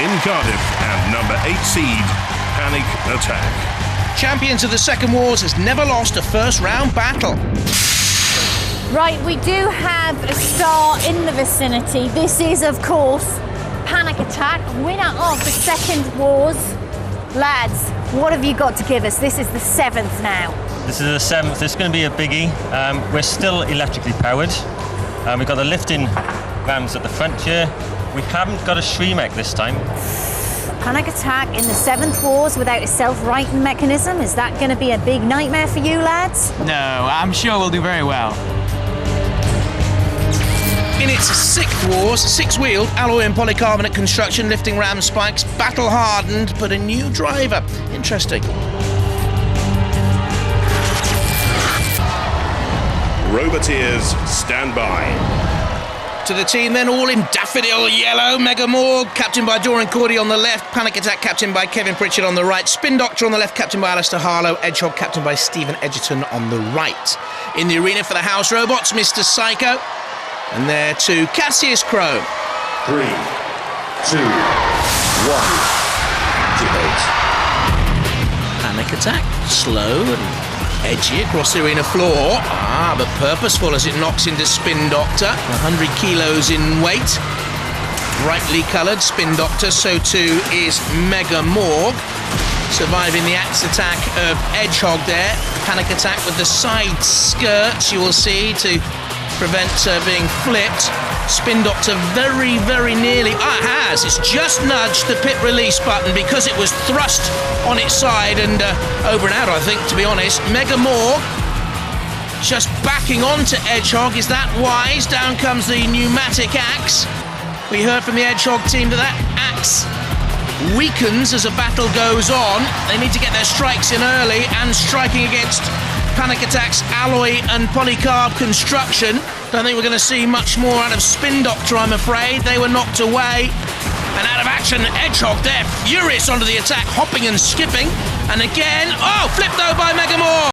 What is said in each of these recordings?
in Cardiff and number 8 seed, Panic Attack. Champions of the Second Wars has never lost a first-round battle. Right, we do have a star in the vicinity. This is, of course, Panic Attack, winner of the Second Wars. Lads, what have you got to give us? This is the 7th now. This is the 7th. It's going to be a biggie. We're still electrically powered. We've got the lifting rams at the front here. We haven't got a Shremek this time. Panic Attack in the 7th Wars without a self-righting mechanism. Is that going to be a big nightmare for you, lads? No, I'm sure we'll do very well. In its 6th Wars, 6-wheeled alloy and polycarbonate construction, lifting ram spikes, battle-hardened, but a new driver. Interesting. Roboteers, stand by. To the team then, all in daffodil yellow. Mega Morg, captained by Doran Cordy on the left. Panic Attack, captained by Kevin Pritchard on the right. Spin Doctor on the left, captained by Alistair Harlow. Edgehog, captained by Stephen Edgerton on the right. In the arena for the house robots, Mr. Psycho. And there to Cassius Crow. 3, 2, 1. Activate. Panic Attack, slow and edgy across the arena floor. But purposeful as it knocks into Spin Doctor. 100 kilos in weight. Brightly coloured Spin Doctor, so too is Mega Morg. Surviving the axe attack of Edgehog there. Panic Attack with the side skirts, you will see, to prevent being flipped. Spin Doctor very, very nearly. It has. It's just nudged the pit release button because it was thrust on its side and over and out, I think, to be honest. Mega Morg just backing onto Edgehog. Is that wise? Down comes the pneumatic axe. We heard from the Edgehog team that axe weakens as a battle goes on. They need to get their strikes in early, and striking against Panic Attack's alloy and polycarb construction. Don't think we're going to see much more out of Spin Doctor, I'm afraid. They were knocked away and out of action. Edgehog there, furious onto the attack, hopping and skipping. And again, flipped though by Mega Morg.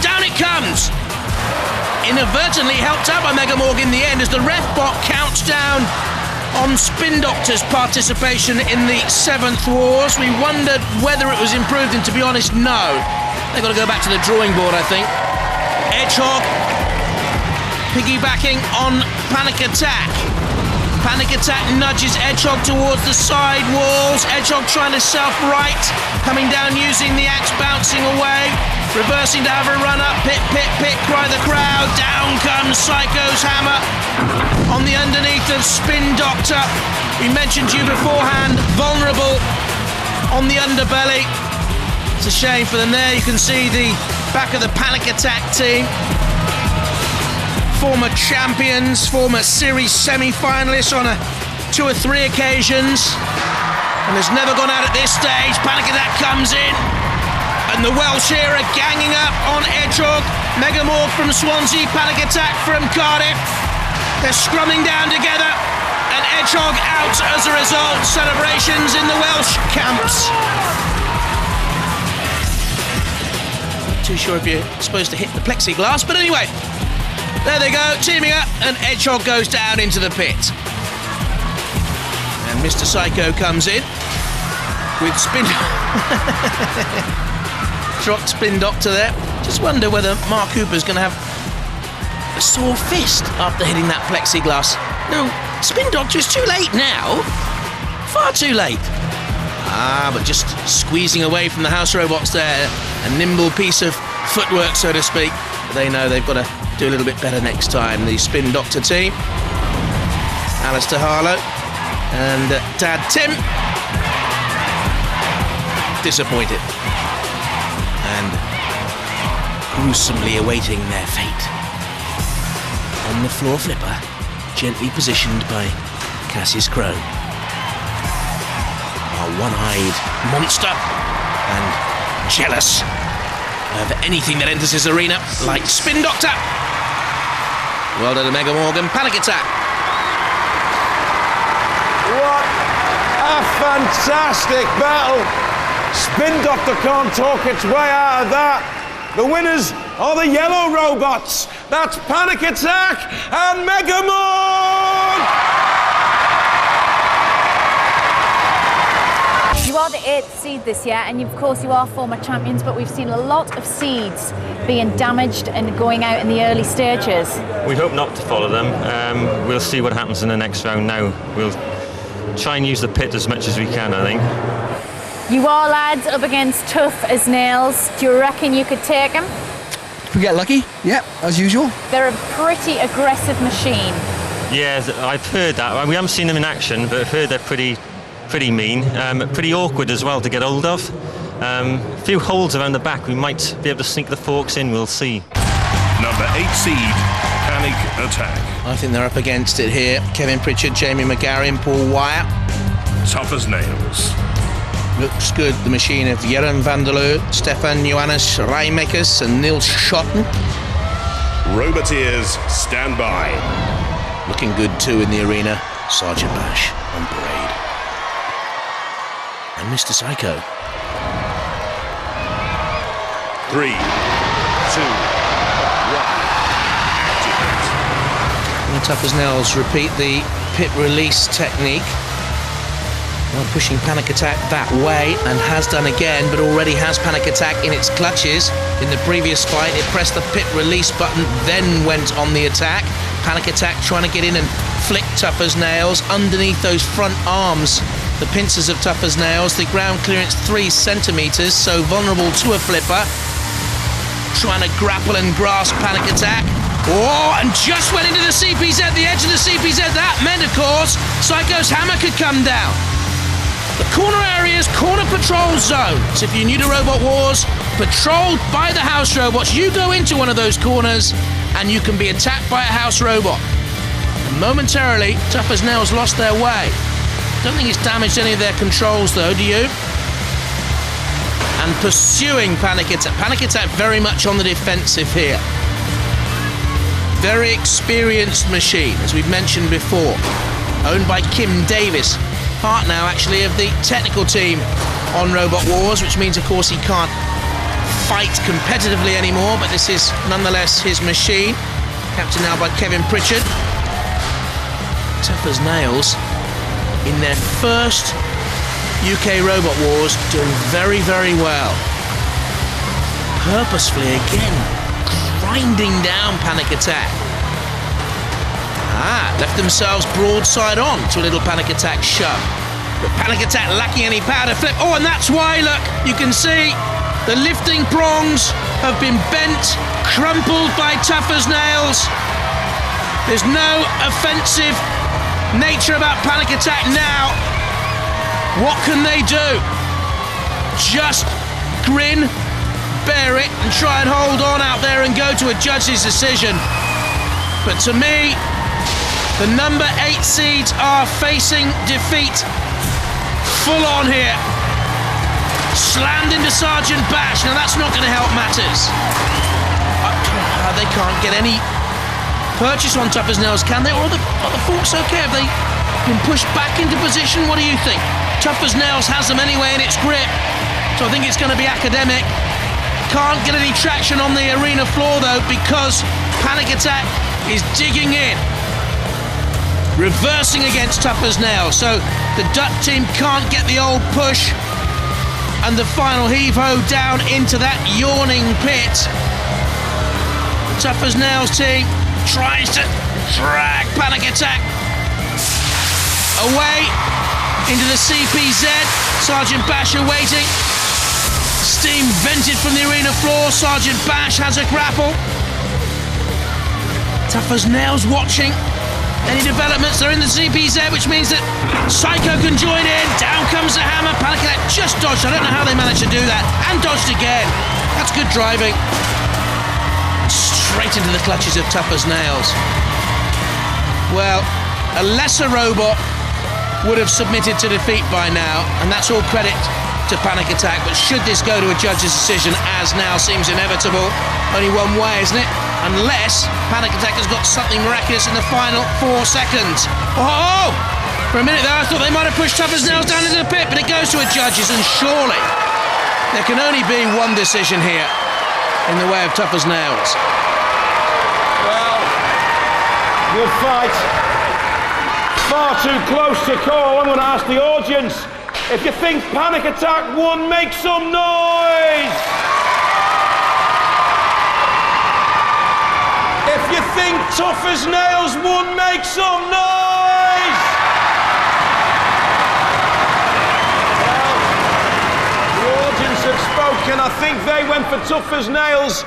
Down it comes. Inadvertently helped out by Mega Morg in the end as the ref bot counts down on Spin Doctor's participation in the 7th Wars. We wondered whether it was improved, and to be honest, no. They've got to go back to the drawing board, I think. Edgehog piggybacking on Panic Attack. Panic Attack nudges Edgehog towards the side walls. Edgehog trying to self-right, coming down using the axe, bouncing away, reversing to have a run up. Pit, pit, pit, cry the crowd. Down comes Psycho's hammer on the underneath of Spin Doctor. We mentioned to you beforehand, vulnerable on the underbelly. It's a shame for them there. You can see the back of the Panic Attack team. Former champions, former series semi-finalists on 2 or 3 occasions. And has never gone out at this stage. Panic Attack comes in. And the Welsh here are ganging up on Edgehog. Mega Morg from Swansea, Panic Attack from Cardiff. They're scrumming down together, and Edgehog out as a result. Celebrations in the Welsh camps. Not too sure if you're supposed to hit the plexiglass, but anyway, there they go, teaming up, and Edgehog goes down into the pit. And Mr. Psycho comes in with Spin... Dropped Spin Doctor there. Just wonder whether Mark Cooper's going to have a sore fist after hitting that plexiglass. No, Spin Doctor is too late now. Far too late. But just squeezing away from the house robots there. A nimble piece of footwork, so to speak. But they know they've got to do a little bit better next time. The Spin Doctor team. Alistair Harlow and Dad Tim. Disappointed. And gruesomely awaiting their fate. On the floor flipper, gently positioned by Cassius Crow. A one-eyed monster and jealous of anything that enters his arena, like Spin Doctor. Well done to Mega Morg and Panic Attack. What a fantastic battle! Spin Doctor can't talk its way out of that. The winners are the yellow robots. That's Panic Attack and Mega Morg! You are the 8th seed this year, and of course you are former champions, but we've seen a lot of seeds being damaged and going out in the early stages. We hope not to follow them. We'll see what happens in the next round now. We'll try and use the pit as much as we can, I think. You are, lads, up against Tough as Nails. Do you reckon you could take them? If we get lucky, yeah, as usual. They're a pretty aggressive machine. Yeah, I've heard that. We haven't seen them in action, but I've heard they're pretty mean. Pretty awkward as well to get hold of. A few holes around the back, we might be able to sink the forks in, we'll see. Number 8 seed, Panic Attack. I think they're up against it here. Kevin Pritchard, Jamie McGarry and Paul Wyatt. Tough as Nails. Looks good, the machine of Jeroen van der Leur, Stefan Johannes Rijmakers and Niels Schotten. Roboteers, stand by. Looking good too in the arena. Sergeant Bash on parade. And Mr. Psycho. 3, 2, 1. And Tough as Nails repeat the pit release technique. Well, pushing Panic Attack that way, and has done again, but already has Panic Attack in its clutches. In the previous fight, it pressed the pit release button, then went on the attack. Panic Attack trying to get in and flick Tough as Nails underneath those front arms. The pincers of Tough as Nails, the ground clearance 3 centimetres, so vulnerable to a flipper. Trying to grapple and grasp Panic Attack. Oh, and just went into the CPZ, the edge of the CPZ. That meant, of course, Psycho's hammer could come down. The corner areas, corner patrol zones. If you're new to Robot Wars, patrolled by the house robots, you go into one of those corners and you can be attacked by a house robot. And momentarily, Tough as Nails lost their way. Don't think it's damaged any of their controls though, do you? And pursuing Panic Attack. Panic Attack very much on the defensive here. Very experienced machine, as we've mentioned before. Owned by Kim Davis. Part now actually of the technical team on Robot Wars, which means of course he can't fight competitively anymore, but this is nonetheless his machine. Captained now by Kevin Pritchard. Tough as Nails in their first UK Robot Wars doing very, very well. Purposefully again grinding down Panic Attack. Left themselves broadside on to a little Panic Attack shove. But Panic Attack lacking any power to flip. Oh, and that's why, look, you can see the lifting prongs have been bent, crumpled by Tough as Nails. There's no offensive nature about Panic Attack now. What can they do? Just grin, bear it, and try and hold on out there and go to a judge's decision. But to me, the number 8 seeds are facing defeat full on here. Slammed into Sergeant Bash. Now that's not going to help matters. They can't get any purchase on Tough as Nails, can they? Or are the forks okay? Have they been pushed back into position? What do you think? Tough as Nails has them anyway in its grip. So I think it's going to be academic. Can't get any traction on the arena floor though, because Panic Attack is digging in. Reversing against Tough as Nails, so the Duck team can't get the old push, and the final heave-ho down into that yawning pit. The Tough as Nails team tries to drag Panic Attack away into the CPZ. Sergeant Bash awaiting. Steam vented from the arena floor. Sergeant Bash has a grapple. Tough as Nails watching. Any developments? They're in the CPZ, which means that Psycho can join in. Down comes the hammer. Panic Attack just dodged. I don't know how they managed to do that. And dodged again. That's good driving. Straight into the clutches of Tough as Nails. Well, a lesser robot would have submitted to defeat by now, and that's all credit to Panic Attack. But should this go to a judge's decision, as now seems inevitable, only one way, isn't it? Unless Panic Attack has got something miraculous in the final 4 seconds. Oh! For a minute there, I thought they might have pushed Tough as Nails down into the pit, but it goes to a judge's, and surely there can only be one decision here in the way of Tough as Nails. Well, good fight. Far too close to call. I'm going to ask the audience If you think Panic Attack won, make some noise! If you think Tough as Nails won, make some noise! Well, the audience have spoken. I think they went for Tough as Nails.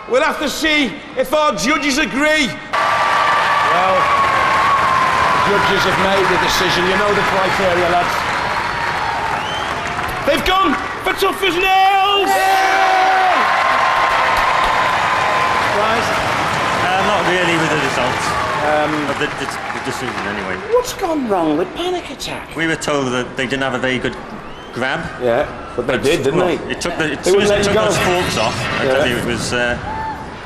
We'll have to see if our judges agree. Well, the judges have made the decision. You know the criteria, lads. They've gone for Tough as Nails! Surprised? Not really with the result. Of the decision anyway. What's gone wrong with Panic Attack? We were told that they didn't have a very good grab. Yeah, but they did, didn't they? It took They wouldn't let you go. those forks off. I tell you, it was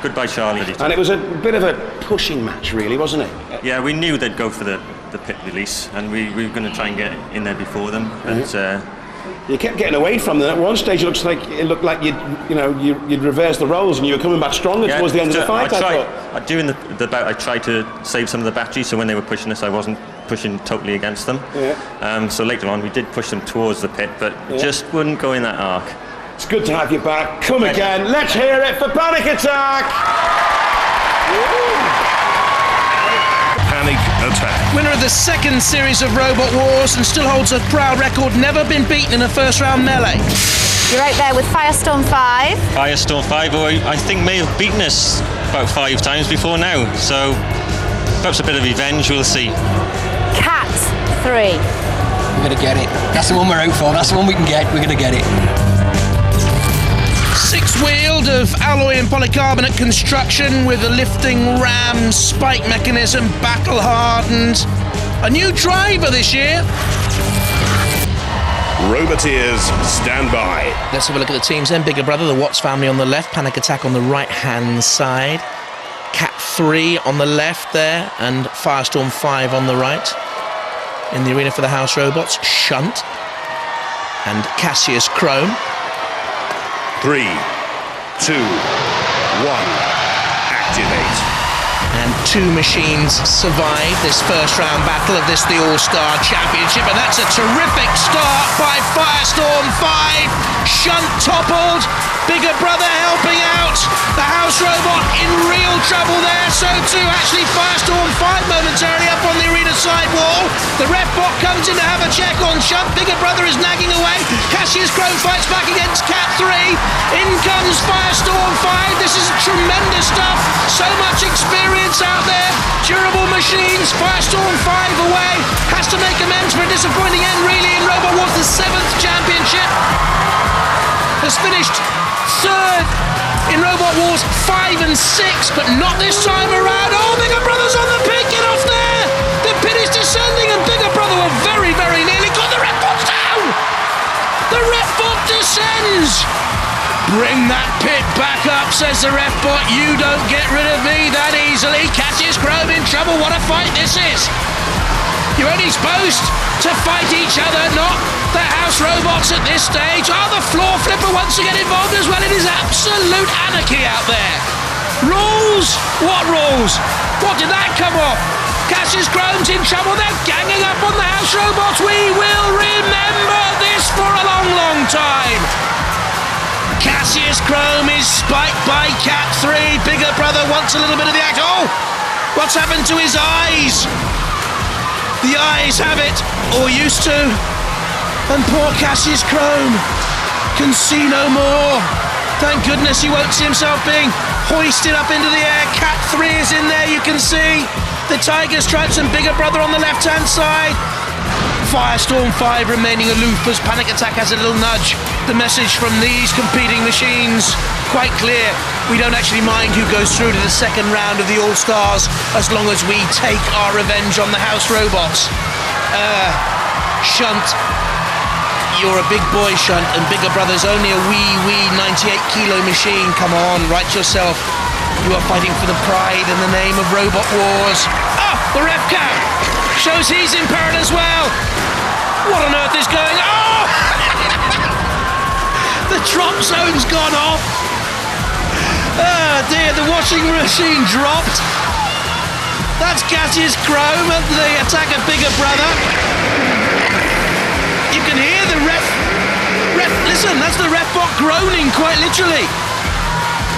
goodbye, Charlie. And it was a bit of a pushing match, really, wasn't it? Yeah, we knew they'd go for the pit release, and we were going to try and get in there before them. But you kept getting away from them. At one stage, it looked like you'd reverse the roles, and you were coming back stronger towards the end of the fight. During the bout, I tried to save some of the batteries, so when they were pushing us, I wasn't pushing totally against them. Yeah. So later on, we did push them towards the pit, but just wouldn't go in that arc. It's good to have you back. Come again. Let's hear it for Panic Attack. Panic Attack. Winner of the second series of Robot Wars and still holds a proud record, never been beaten in a first round melee. You're right there with Firestorm 5. Firestorm 5, who I think may have beaten us about 5 times before now, so perhaps a bit of revenge, we'll see. Cat 3. We're going to get it. That's the one we're out for. That's the one we can get. We're going to get it. 6-wheeled of alloy and polycarbonate construction with a lifting ram spike mechanism, battle hardened. A new driver this year. Roboteers, stand by. Let's have a look at the teams then. Bigger Brother, the Watts family on the left, Panic Attack on the right hand side, Cat 3 on the left there, and Firestorm 5 on the right. In the arena for the house robots, Shunt and Cassius Chrome. 3, 2, 1, activate. And 2 machines survive this first round battle of this, the All-Star Championship, and that's a terrific start by Firestorm 5. Shunt toppled, Bigger Brother helping out. The house robot in real trouble there, so too actually Firestorm 5 momentarily up on the arena side wall. The ref bot comes in to have a check on Shunt. Bigger Brother is nagging away. Cassius Chrome fights back against Cat 3. In comes Firestorm 5. This is tremendous stuff. So much experience out there. Durable machines. Firestorm 5 away. Has to make amends for a disappointing end really in Robot Wars, the 7th championship. Has finished 3rd in Robot Wars 5 and 6, but not this time around. Oh, Bigger Brother's on the pit. Get off there. The pit is descending and Bigger Brother were very, very nearly got the ref bot down. The ref bot descends. Bring that pit back up, says the ref bot. You don't get rid of me that easily. Cassius Chrome in trouble. What a fight this is. You're only supposed to fight each other, not the house robots at this stage. Oh, the floor flipper wants to get involved as well. It is absolute anarchy out there. Rules? What rules? What did that come off? Cassius Chrome's in trouble. They're ganging up on the house robots. We will remember this for a long, long time. Cassius Chrome is spiked by Cat 3. Bigger Brother wants a little bit of the act. Oh, what's happened to his eyes? The eyes have it, or used to. And poor Cassius Chrome can see no more. Thank goodness he won't see himself being hoisted up into the air. Cat 3 is in there, you can see. The Tiger Stripes and Bigger Brother on the left-hand side. Firestorm 5 remaining aloof as Panic Attack has a little nudge. The message from these competing machines, quite clear. We don't actually mind who goes through to the second round of the All-Stars as long as we take our revenge on the house robots. Shunt, you're a big boy, Shunt, and Bigger Brother's only a wee 98-kilo machine. Come on, right yourself. You are fighting for the pride in the name of Robot Wars. Oh, the ref cap shows he's in peril as well. What on earth is going on? Oh! The drop zone's gone off. Oh dear, the washing machine dropped. That's Cassius Chrome at the attack of Bigger Brother. You can hear the ref. Listen, that's the ref bot groaning, quite literally.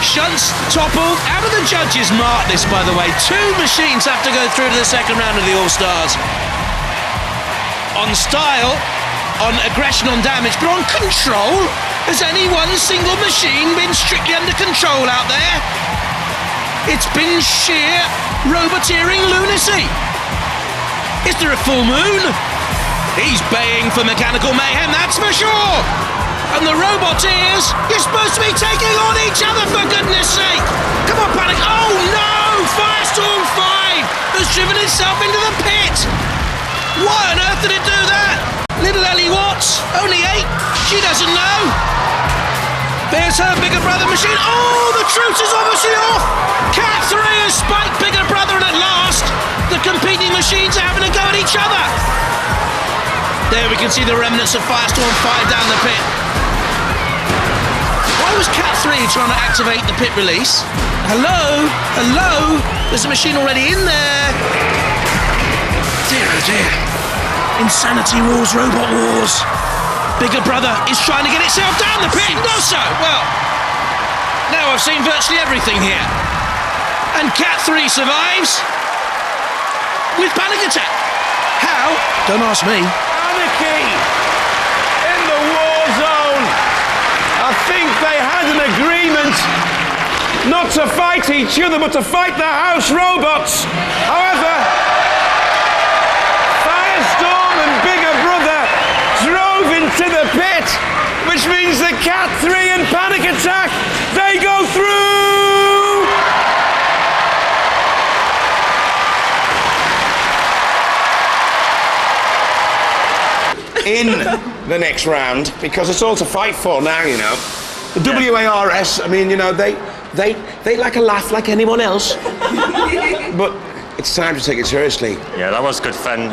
Shunts toppled out of the judges' mark this, by the way. 2 machines have to go through to the second round of the All-Stars. On style, on aggression, on damage, but on control, has any one single machine been strictly under control out there? It's been sheer roboteering lunacy. Is there a full moon? He's baying for mechanical mayhem, that's for sure. And the roboteers, you're supposed to be taking on each other, for goodness sake. Come on, Panic. Oh no! Firestorm 5 has driven itself into the pit. Why on earth did it do that? Little Ellie Watts, only 8. She doesn't know. There's her bigger brother machine. Oh, the truce is obviously off. Cat 3 has spiked bigger brother, and at last, the competing machines are having a go at each other. There we can see the remnants of Firestorm 5 down the pit. Why was Cat 3 trying to activate the pit release? Hello? Hello? There's a machine already in there. Dear oh dear. Insanity rules Robot Wars. Bigger brother is trying to get itself down the pit. No, so. Well, now I've seen virtually everything here. And Cat 3 survives with Panic Attack. How? Don't ask me. Anarchy in the war zone. I think they had an agreement not to fight each other, but to fight the house robots. However, Firestorm and Bigger Brother drove into the pit, which means that Cat 3 and Panic Attack, they go through. In the next round, because it's all to fight for now, you know. The WARS, I mean, you know, they like a laugh like anyone else. But it's time to take it seriously. Yeah, that was good fun.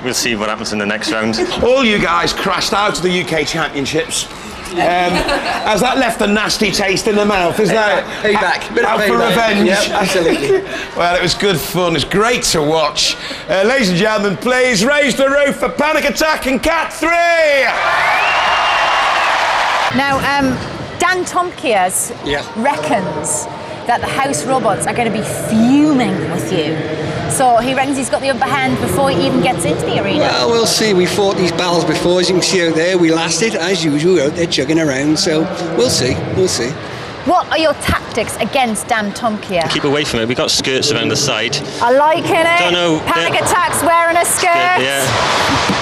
We'll see what happens in the next round. All you guys crashed out of the UK Championships. Has that left a nasty taste in the mouth? Is that Payback. Bit of out for payback. revenge? Yep, absolutely. Well, it was good fun. It's great to watch. Ladies and gentlemen, please raise the roof for Panic Attack and Cat 3. Now, Dantomkia reckons that the house robots are going to be fuming with you. So he reckons he's got the upper hand before he even gets into the arena. Well, we'll see. We fought these battles before, as you can see out there. We lasted, as usual, out there chugging around. So we'll see. We'll see. What are your tactics against Dantomkia? Keep away from it. We've got skirts around the side. I like it. Don't know. Panic Attack's wearing a skirt. Yeah.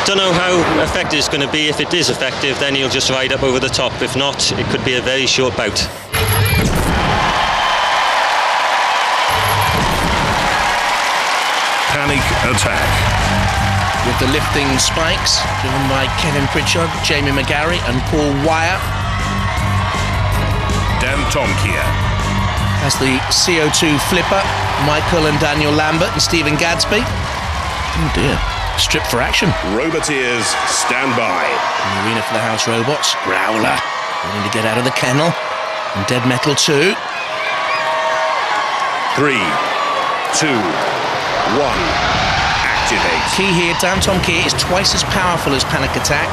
Don't know how effective it's going to be. If it is effective, then he'll just ride up over the top. If not, it could be a very short bout. Panic Attack. With the lifting spikes, driven by Kevin Pritchard, Jamie McGarry and Paul Wire. Dantomkia. That's the CO2 flipper, Michael and Daniel Lambert and Stephen Gadsby. Oh dear, stripped for action. Roboteers, stand by. In the arena for the house robots, Growler, wanting to get out of the kennel, and Dead Metal 2. 3, 2, 1. Activate. Key here, Dantomkia is twice as powerful as Panic Attack,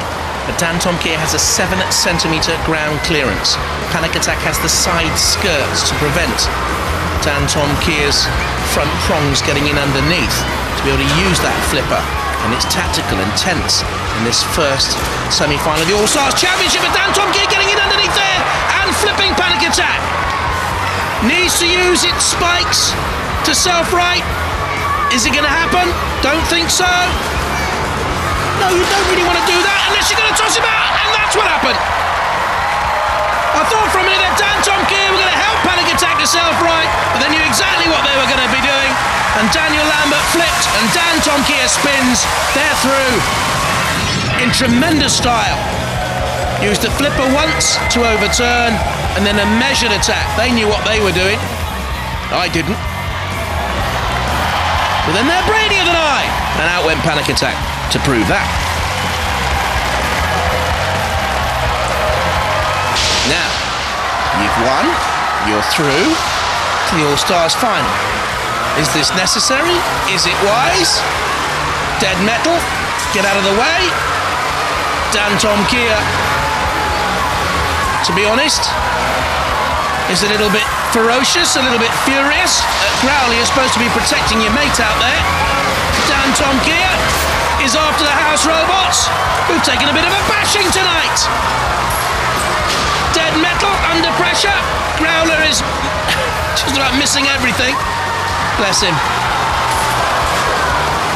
but Dantomkia has a 7cm ground clearance. Panic Attack has the side skirts to prevent Dantomkia's front prongs getting in underneath to be able to use that flipper. And it's tactical, intense in this first semi-final of the All-Stars Championship, but Dantomkia getting in underneath there and flipping Panic Attack. Needs to use its spikes to self-right. Is it going to happen? Don't think so. No, you don't really want to do that unless you're going to toss him out, and that's what happened. I thought for a minute that Dantomkia were going to help Panic Attack to self-right, but they knew exactly what they were going to be doing, and Daniel Lambert flipped, and Dantomkia spins. They're through in tremendous style. Used the flipper once to overturn, and then a measured attack. They knew what they were doing. I didn't. But then they're brainier than I, and out went Panic Attack to prove that. Now, you've won, you're through to the All-Stars final. Is this necessary? Is it wise? Dead Metal, get out of the way. Dantomkia, to be honest, is a little bit ferocious, a little bit furious. Growler, you're supposed to be protecting your mate out there. Dantomkia is after the house robots, who've taken a bit of a bashing tonight. Dead metal, under pressure. Growler is just about missing everything. Bless him.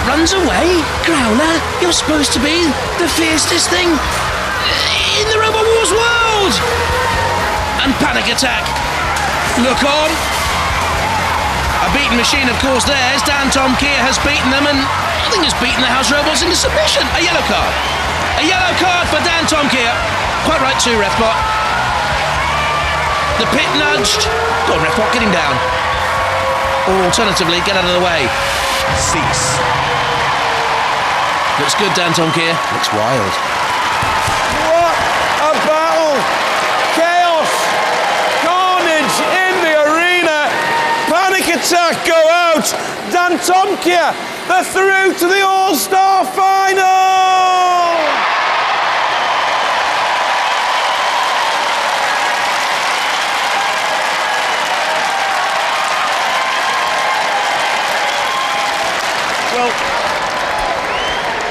Runs away. Growler, you're supposed to be the fiercest thing in the Robot Wars world. And Panic Attack. Look on. A beaten machine, of course, theirs. Dantomkia has beaten them, and I think has beaten the house robots into submission. A yellow card. A yellow card for Dantomkia. Quite right too, Refbot. The pit nudged. Go on, Refbot, get him down. Or alternatively, get out of the way. Cease. Looks good, Dantomkia. Looks wild. What a battle! Chaos! Carnage in the arena! Panic Attack go out! Dantomkia, they're through to the All-Star Final! Well,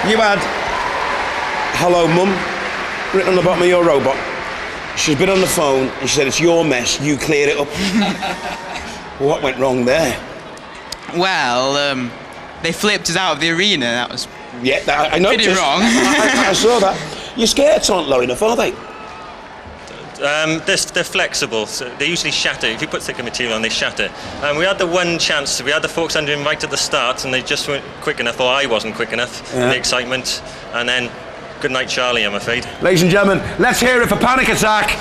you had "Hello, Mum" written on the bottom of your robot. She's been on the phone and she said, "It's your mess, you clear it up." What went wrong there? Well, they flipped us out of the arena. That was I noticed. pretty wrong. I saw that. Your skates aren't low enough, are they? They're flexible, so they usually shatter. If you put thicker material on, they shatter. We had the one chance, we had the forks under him right at the start, and they just weren't quick enough, or I wasn't quick enough, the excitement. And then, good night, Charlie, I'm afraid. Ladies and gentlemen, let's hear it for Panic Attack.